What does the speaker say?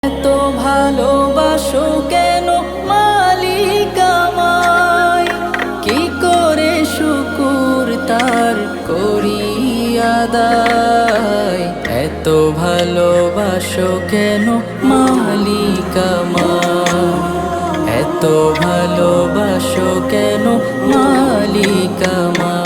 এত ভালোবাসো কেন মালিক আমায়, কি করে শুকুর তার করি আদায়। এত ভালোবাসো কেন মালিক আমায়, এত ভালোবাসো কেন মালিক আমায়।